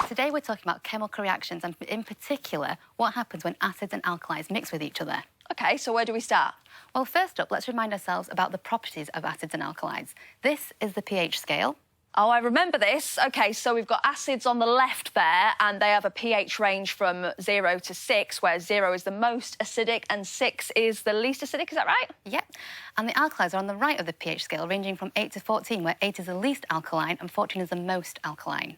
Today we're talking about chemical reactions and, in particular, what happens when acids and alkalis mix with each other. OK, so where do we start? Well, first up, let's remind ourselves about the properties of acids and alkalis. This is the pH scale. Oh, I remember this. OK, so we've got acids on the left there, and they have a pH range from 0 to 6, where 0 is the most acidic and 6 is the least acidic. Is that right? Yep. And the alkalis are on the right of the pH scale, ranging from 8 to 14, where 8 is the least alkaline and 14 is the most alkaline.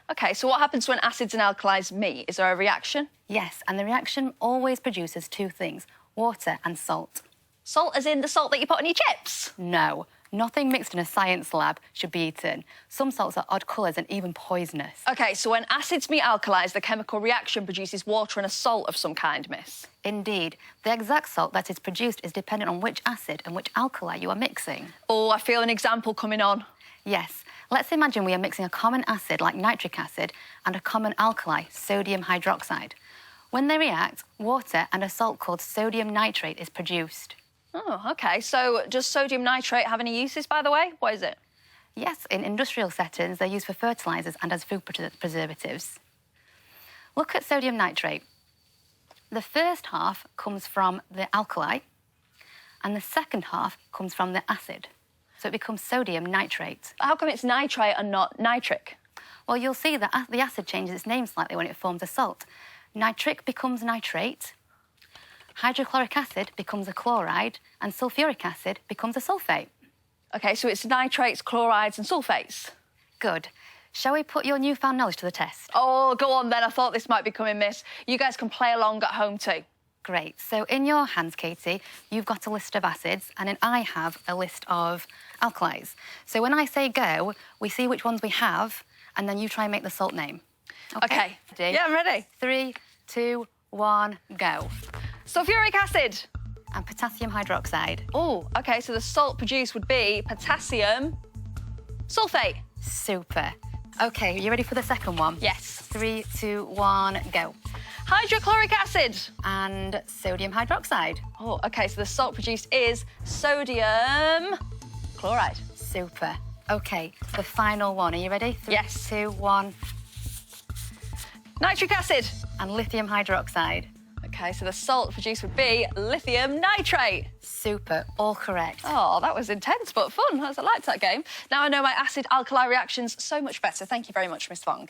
OK, so what happens when acids and alkalis meet? Is there a reaction? Yes, and the reaction always produces two things, water and salt. Salt as in the salt that you put on your chips? No, nothing mixed in a science lab should be eaten. Some salts are odd colours and even poisonous. OK, so when acids meet alkalis, the chemical reaction produces water and a salt of some kind, miss? Indeed. The exact salt that is produced is dependent on which acid and which alkali you are mixing. Oh, I feel an example coming on. Yes. Let's imagine we are mixing a common acid, like nitric acid, and a common alkali, sodium hydroxide. When they react, water and a salt called sodium nitrate is produced. Oh, OK. So does sodium nitrate have any uses, by the way? What is it? Yes, in industrial settings, they're used for fertilisers and as food preservatives. Look at sodium nitrate. The first half comes from the alkali, and the second half comes from the acid. So it becomes sodium nitrate. How come it's nitrate and not nitric? Well, you'll see that the acid changes its name slightly when it forms a salt. Nitric becomes nitrate, hydrochloric acid becomes a chloride, and sulfuric acid becomes a sulfate. OK, so it's nitrates, chlorides and sulfates. Good. Shall we put your newfound knowledge to the test? Oh, go on then. I thought this might be coming, miss. You guys can play along at home too. Great. So in your hands, Katie, you've got a list of acids, and then I have a list of alkalis. So when I say go, we see which ones we have, and then you try and make the salt name. OK. Ready? Yeah, I'm ready. 3, 2, 1, go. Sulfuric acid. And potassium hydroxide. Oh, OK, so the salt produced would be potassium sulfate. Super. OK, you ready for the second one? Yes. 3, 2, 1, go. Hydrochloric acid. And sodium hydroxide. Oh, OK, so the salt produced is sodium chloride. Super. OK, the final one. Are you ready? 3, Yes. 2, 1. Nitric acid. And lithium hydroxide. OK, so the salt produced would be lithium nitrate. Super. All correct. Oh, that was intense but fun. I liked that game. Now I know my acid-alkali reactions so much better. Thank you very much, Miss Fong.